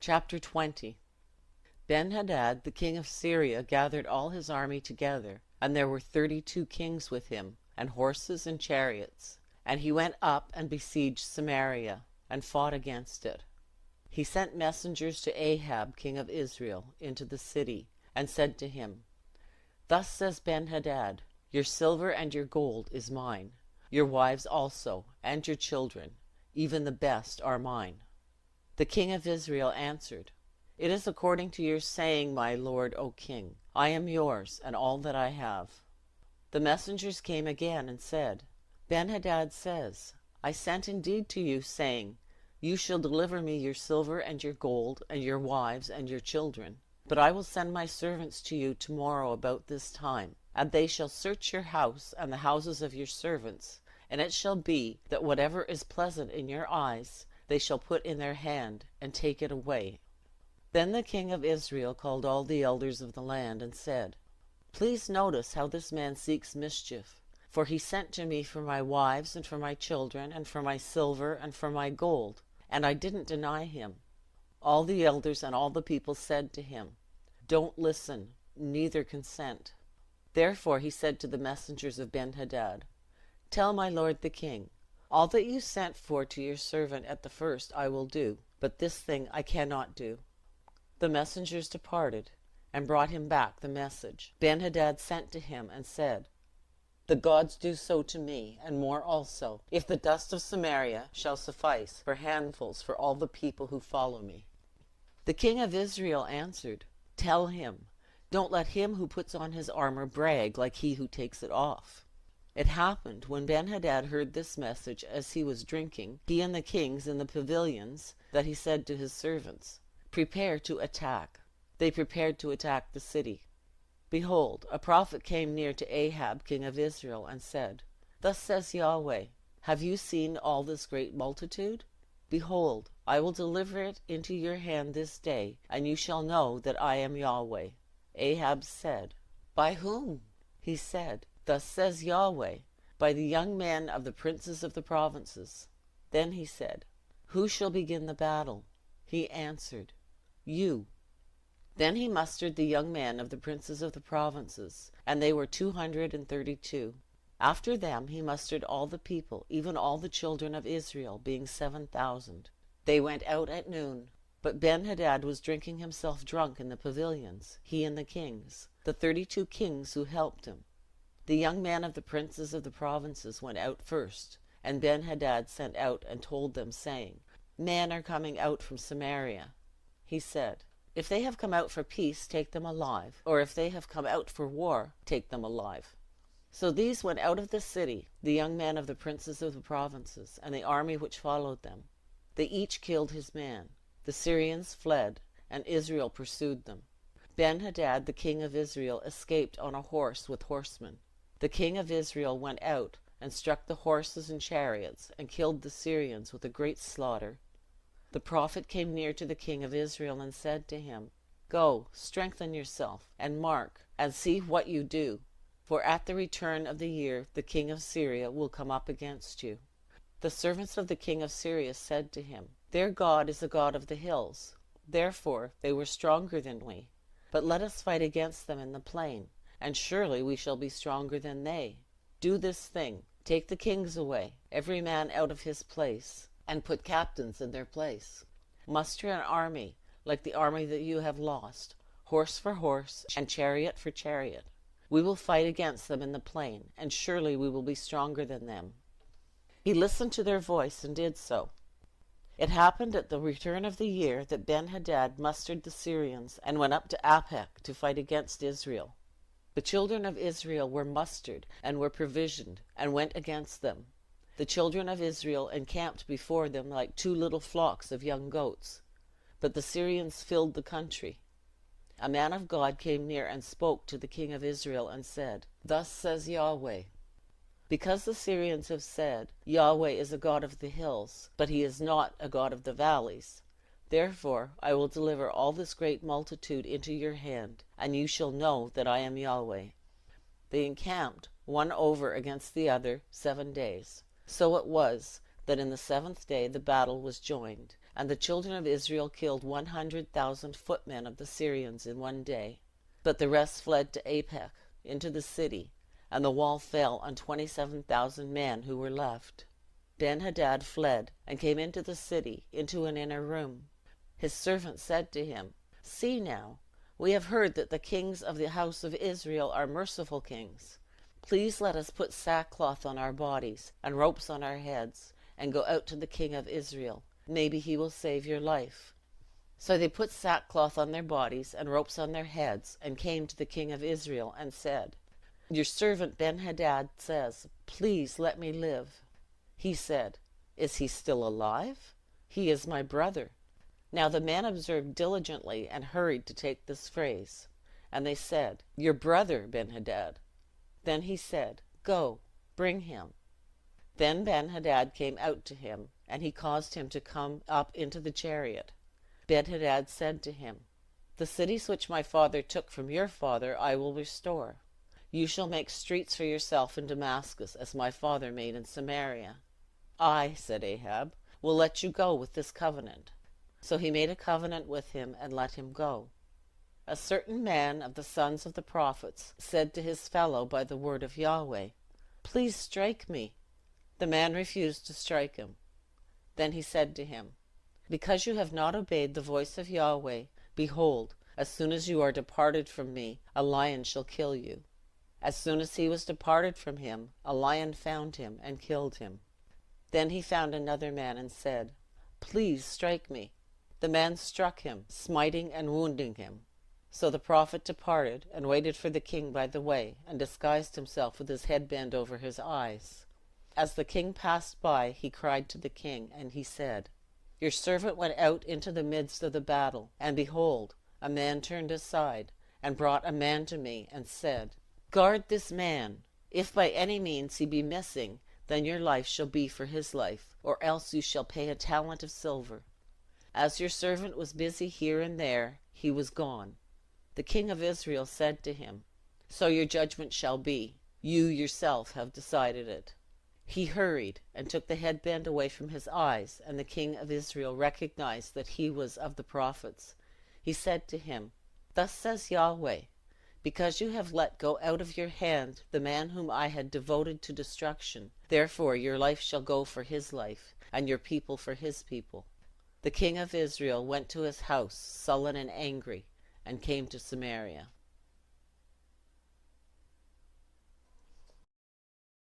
Chapter 20. Ben-Hadad the king of Syria gathered all his army together, and there were 32 kings with him, and horses and chariots. And he went up and besieged Samaria, and fought against it. He sent messengers to Ahab king of Israel into the city, and said to him, "Thus says Ben-Hadad, your silver and your gold is mine, your wives also, and your children, even the best are mine." The king of Israel answered, "It is according to your saying, my lord, O king. I am yours, and all that I have." The messengers came again and said, "Ben-Hadad says, I sent indeed to you, saying, you shall deliver me your silver and your gold, and your wives and your children. But I will send my servants to you tomorrow about this time, and they shall search your house and the houses of your servants, and it shall be, that whatever is pleasant in your eyes, they shall put in their hand, and take it away." Then the king of Israel called all the elders of the land, and said, "Please notice how this man seeks mischief, for he sent to me for my wives, and for my children, and for my silver, and for my gold, and I didn't deny him." All the elders and all the people said to him, "Don't listen, neither consent." Therefore he said to the messengers of Ben-Hadad, "Tell my lord the king, all that you sent for to your servant at the first I will do, but this thing I cannot do." The messengers departed, and brought him back the message Ben-Hadad sent to him, and said, "The gods do so to me, and more also, if the dust of Samaria shall suffice for handfuls for all the people who follow me." The king of Israel answered, "Tell him, don't let him who puts on his armor brag like he who takes it off." It happened, when Ben-Hadad heard this message as he was drinking, he and the kings in the pavilions, that he said to his servants, "Prepare to attack." They prepared to attack the city. Behold, a prophet came near to Ahab king of Israel, and said, "Thus says Yahweh, have you seen all this great multitude? Behold, I will deliver it into your hand this day, and you shall know that I am Yahweh." Ahab said, "By whom?" He said, "Thus says Yahweh, by the young men of the princes of the provinces." Then he said, "Who shall begin the battle?" He answered, "You." Then he mustered the young men of the princes of the provinces, and they were 232. After them he mustered all the people, even all the children of Israel, being 7,000. They went out at noon. But Ben-Hadad was drinking himself drunk in the pavilions, he and the kings, the 32 kings who helped him. The young men of the princes of the provinces went out first, and Ben-Hadad sent out and told them, saying, "Men are coming out from Samaria." He said, "If they have come out for peace, take them alive; or if they have come out for war, take them alive." So these went out of the city, the young men of the princes of the provinces, and the army which followed them. They each killed his man. The Syrians fled, and Israel pursued them. Ben-Hadad the king of Israel escaped on a horse with horsemen. The king of Israel went out, and struck the horses and chariots, and killed the Syrians with a great slaughter. The prophet came near to the king of Israel, and said to him, "Go, strengthen yourself, and mark, and see what you do, for at the return of the year the king of Syria will come up against you." The servants of the king of Syria said to him, "Their God is a God of the hills, therefore they were stronger than we. But let us fight against them in the plain, and surely we shall be stronger than they. Do this thing: take the kings away, every man out of his place, and put captains in their place. Muster an army like the army that you have lost, horse for horse, and chariot for chariot. We will fight against them in the plain, and surely we will be stronger than them." He listened to their voice, and did so. It happened at the return of the year that Ben-Hadad mustered the Syrians, and went up to Aphek to fight against Israel. The children of Israel were mustered, and were provisioned, and went against them. The children of Israel encamped before them like 2 little flocks of young goats. But the Syrians filled the country. A man of God came near and spoke to the king of Israel, and said, "Thus says Yahweh, because the Syrians have said, Yahweh is a God of the hills, but he is not a God of the valleys, therefore I will deliver all this great multitude into your hand, and you shall know that I am Yahweh." They encamped, one over against the other, 7 days. So it was, that in the 7th day the battle was joined, And the children of Israel killed 100,000 footmen of the Syrians in one day. But the rest fled to Aphek, into the city, and the wall fell on 27,000 men who were left. Ben-Hadad fled, and came into the city, into an inner room. His servants said to him, "See now, we have heard that the kings of the house of Israel are merciful kings. Please let us put sackcloth on our bodies, and ropes on our heads, and go out to the king of Israel. Maybe he will save your life." So they put sackcloth on their bodies and ropes on their heads, and came to the king of Israel, and said, "Your servant Ben-Hadad says, 'Please let me live.'" He said, "Is he still alive? He is my brother." Now the men observed diligently, and hurried to take this phrase. And they said, "Your brother Ben-Hadad." Then he said, "Go, bring him." Then Ben-Hadad came out to him, and he caused him to come up into the chariot. Ben-Hadad said to him, "The cities which my father took from your father I will restore. You shall make streets for yourself in Damascus, as my father made in Samaria." "I," said Ahab, "will let you go with this covenant." So he made a covenant with him, and let him go. A certain man of the sons of the prophets said to his fellow by the word of Yahweh, "Please strike me." The man refused to strike him. Then he said to him, "Because you have not obeyed the voice of Yahweh, behold, as soon as you are departed from me, a lion shall kill you." As soon as he was departed from him, a lion found him, and killed him. Then he found another man, and said, "Please strike me." The man struck him, smiting and wounding him. So the prophet departed, and waited for the king by the way, and disguised himself with his headband over his eyes. As the king passed by, he cried to the king, and he said, "Your servant went out into the midst of the battle, and behold, a man turned aside, and brought a man to me, and said, 'Guard this man. If by any means he be missing, then your life shall be for his life, or else you shall pay a talent of silver.' As your servant was busy here and there, he was gone. The king of Israel said to him, 'So your judgment shall be. You yourself have decided it.' He hurried, and took the headband away from his eyes, and the king of Israel recognized that he was of the prophets. He said to him, 'Thus says Yahweh, because you have let go out of your hand the man whom I had devoted to destruction, therefore your life shall go for his life, and your people for his people.' The king of Israel went to his house, sullen and angry, and came to Samaria.